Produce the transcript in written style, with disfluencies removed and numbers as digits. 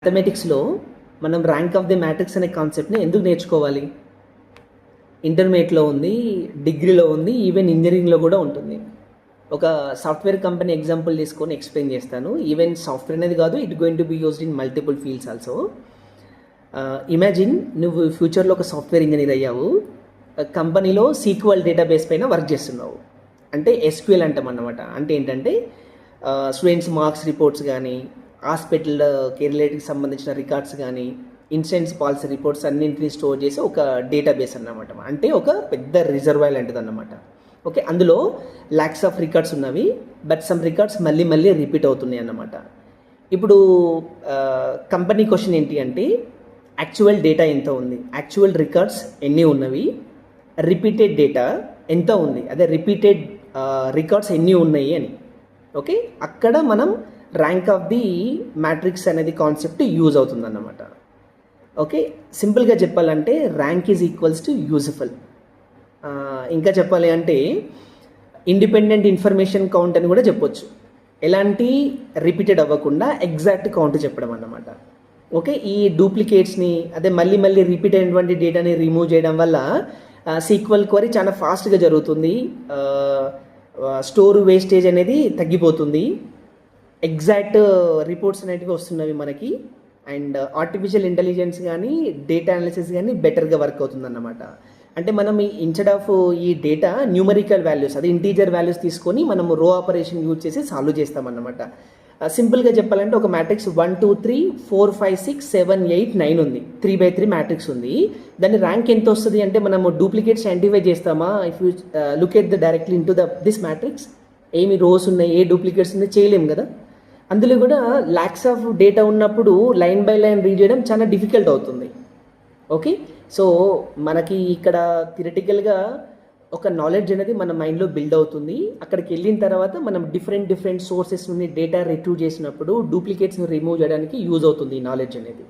మ్యాథమెటిక్స్లో మనం rank of the matrix అనే కాన్సెప్ట్ని ఎందుకు నేర్చుకోవాలి? ఇంటర్మీడియట్లో ఉంది, డిగ్రీలో ఉంది, ఈవెన్ ఇంజనీరింగ్లో కూడా ఉంటుంది. ఒక సాఫ్ట్వేర్ కంపెనీ ఎగ్జాంపుల్ తీసుకొని ఎక్స్ప్లెయిన్ చేస్తాను. ఈవెన్ సాఫ్ట్వేర్ అనేది కాదు, it going to be used in multiple fields also. Imagine నువ్వు ఫ్యూచర్లో ఒక సాఫ్ట్వేర్ ఇంజనీర్ అయ్యావు, కంపెనీలో సీక్వల్ డేటాబేస్ పైన వర్క్ చేస్తున్నావు. అంటే ఎస్క్యూఎల్ అంటాం అన్నమాట. అంటే ఏంటంటే స్టూడెంట్స్ మార్క్స్ రిపోర్ట్స్ కానీ, హాస్పిటల్కి రిలేటెడ్కి సంబంధించిన రికార్డ్స్ కానీ, ఇన్సూరెన్స్ పాలసీ రిపోర్ట్స్ అన్నింటినీ స్టోర్ చేసి ఒక డేటాబేస్ అన్నమాట. అంటే ఒక పెద్ద రిజర్వాయర్ లాంటిది అన్నమాట. ఓకే, అందులో ల్యాక్స్ ఆఫ్ రికార్డ్స్ ఉన్నవి, బట్ సమ్ రికార్డ్స్ మళ్ళీ మళ్ళీ రిపీట్ అవుతున్నాయి అన్నమాట. ఇప్పుడు కంపెనీ క్వశ్చన్ ఏంటి అంటే, యాక్చువల్ డేటా ఎంత ఉంది, యాక్చువల్ రికార్డ్స్ ఎన్ని ఉన్నవి, రిపీటెడ్ డేటా ఎంత ఉంది, అదే రిపీటెడ్ రికార్డ్స్ ఎన్ని ఉన్నాయి అని. ఓకే, అక్కడ మనం ర్యాంక్ ఆఫ్ ది మ్యాట్రిక్స్ అనేది కాన్సెప్ట్ యూజ్ అవుతుంది అన్నమాట. ఓకే, సింపుల్గా చెప్పాలంటే rank is equals to useful. ఇంకా చెప్పాలి అంటే ఇండిపెండెంట్ ఇన్ఫర్మేషన్ కౌంట్ అని కూడా చెప్పొచ్చు. ఎలాంటి రిపీటెడ్ అవ్వకుండా ఎగ్జాక్ట్ కౌంట్ చెప్పడం అన్నమాట. ఓకే, ఈ డూప్లికేట్స్ని అదే మళ్ళీ మళ్ళీ రిపీట్ అయినటువంటి డేటాని రిమూవ్ చేయడం వల్ల సీక్వెల్ క్వరీ చాలా ఫాస్ట్గా జరుగుతుంది, స్టోర్ వేస్టేజ్ అనేది తగ్గిపోతుంది, ఎగ్జాక్ట్ రిపోర్ట్స్ అనేటివి వస్తున్నవి మనకి, అండ్ ఆర్టిఫిషియల్ ఇంటెలిజెన్స్ కానీ డేటా అనాలిసిస్ కానీ బెటర్గా వర్క్ అవుతుంది అన్నమాట. అంటే మనం ఇన్స్టెడ్ ఆఫ్ ఈ డేటా న్యూమరికల్ వాల్యూస్, అది ఇంటీజర్ వాల్యూస్ తీసుకొని మనం రో ఆపరేషన్ యూజ్ చేసి సాల్వ్ చేస్తామన్నమాట. సింపుల్గా చెప్పాలంటే ఒక మ్యాట్రిక్స్ 1 2 3 4 5 6 7 8 9 ఉంది, 3x3 మ్యాట్రిక్స్ ఉంది. దాని ర్యాంక్ ఎంత వస్తుంది అంటే మనము డూప్లికేట్స్ ఐడెంటిఫై చేస్తామా? If you look at the directly into this matrix, ఏమి రోస్ ఉన్నాయి, ఏ డూప్లికేట్స్ ఉన్నాయి చేయలేము కదా. అందులో కూడా ల్యాక్స్ ఆఫ్ డేటా ఉన్నప్పుడు లైన్ బై లైన్ రీడ్ చేయడం చాలా డిఫికల్ట్ అవుతుంది. ఓకే, సో మనకి ఇక్కడ థియరిటికల్గా ఒక నాలెడ్జ్ అనేది మన మైండ్లో బిల్డ్ అవుతుంది. అక్కడికి వెళ్ళిన తర్వాత మనం డిఫరెంట్ సోర్సెస్ నుండి డేటా రిట్రీవ్ చేసినప్పుడు డూప్లికేట్స్ని రిమూవ్ చేయడానికి యూజ్ అవుతుంది ఈ నాలెడ్జ్ అనేది.